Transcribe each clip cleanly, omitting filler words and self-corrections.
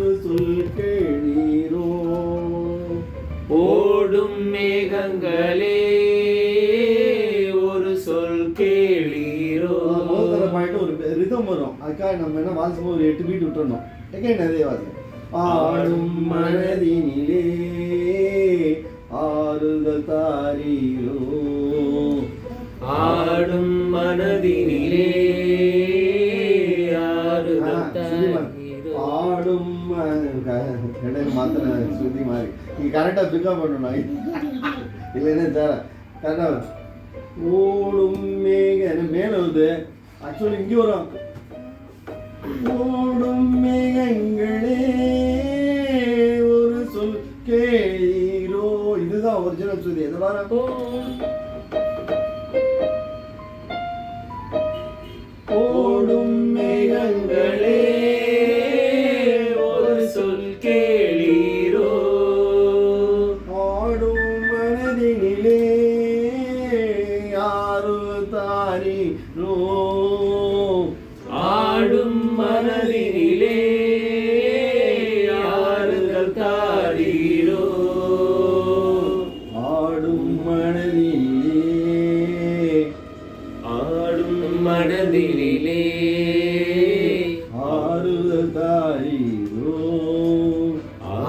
ஒரு சொல் கேளீரோ. ஓடும் மேகங்களே ஒரு சொல் கேளீரோ. முதல்ல பாயிண்ட் ஒரு ரிதம் வரும், அதுக்காக நம்ம என்ன வாசிப்போம், ஒரு 8 பீட் விட்டுறணும். நிறைய வாசிப்போம். ஆடும் மனதினிலே ஆறுதல் தாரீரோ. ஆடும் மனதினிலே ஆறுதல் தாரீரோ. ஆடும் மாத்திர ஸ்ருதி மாதிரி நீ கரெக்டாக பிக்கப் பண்ணணும், இல்லைன்னா சார கரெக்டாக. ஓடும் மேலே வருது, ஆக்சுவலி இங்கே வரும். ஓடும் மேகங்களே ஒரு சொல் கேளீரோ. இதுதான் ஒரிஜினல் ஸ்ருதி. எது வர ஓடும் மேகங்களே ஒரு சொல் கேளீரோ. ஆடும் மனதினிலே யாரு தாரீரோ. ஆடும் மனதினிலே ஆறுதல் தாரீரோ. ஆடும் மனதினிலே ஆடும் மனதினிலே ஆறுதல் தாரீரோ.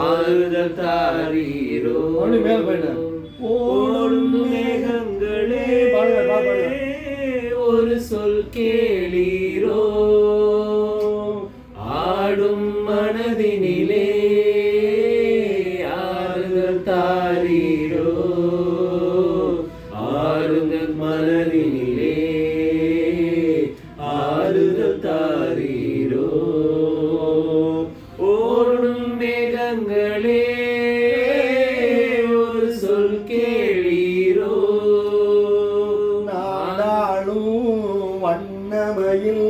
ஆறுதல் தாரீரோ. மேல போயிட்டேன். ஓடும் மேகங்களே ஒரு சொல் கேளீரோ. ஆடும் மனதினிலே ஆறுதல் தாரீரோ. ஆறுதல் மனதினிலே ஆறுதல் தாரீரோ. ஓடும் மேகங்களே ஒரு சொல் கேளீரோ. நாடாளும் வண்ணமயில்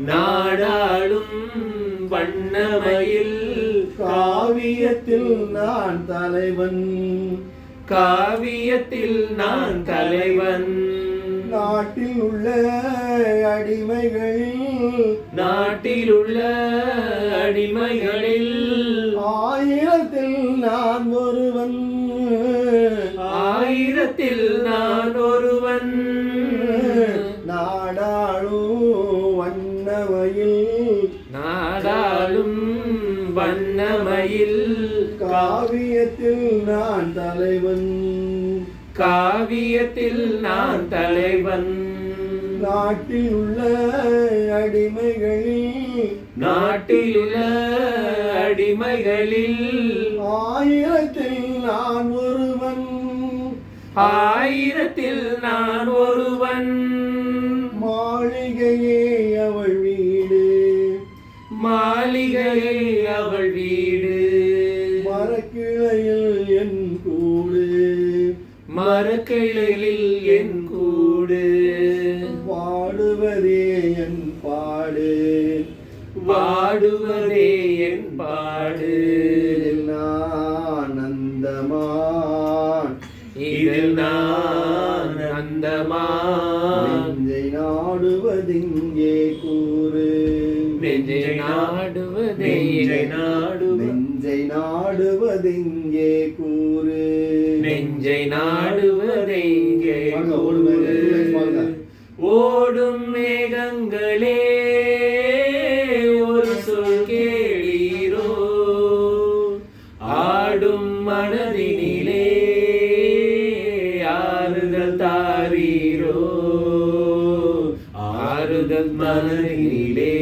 நாடாளும் வண்ணமயில் காவியத்தில் நான் தலைவன். காவியத்தில் நான் தலைவன். நாட்டில் உள்ள அடிமைகளில் நாட்டில் உள்ள அடிமைகளில் ஆயிரத்தில் நான் ஒருவன். ஆயிரத்தில் நான் ஒருவன். நாடாளும் வண்ணமயில் நாடாளும் வண்ணமயில் காவியத்தில் நான் தலைவன். காவியத்தில் நான் தலைவன். நாட்டில் உள்ள அடிமைகளில் நாட்டில் உள்ள அடிமைகளில் ஆயிரத்தில் நான் ஒருவன். ஆயிரத்தில் நான் ஒருவன். மாளிகையே அவள் வீடு, மாளிகையை அவள் வீடு. மரக்கிளையில் என் கூடு, மரக்கிளையில் என் கூடு. வாடுவதே என் பாடு, வாடுவதே என் பாடு. நான் அந்தமான், இதில் நான் அந்தமான். நெஞ்சை நாடுவதிங்கே கூறு, நெஞ்சை நாடுவதே நெஞ்சை நாடுவதிங்கே கூறு. நெஞ்சை நாடுவதே ஓடும் மேகங்களே ஒரு சொல் கேளீரோ. ஆடும் மனதினிலே ஆறுதல் தாரீரோ. ஆறுதல் மனதினிலே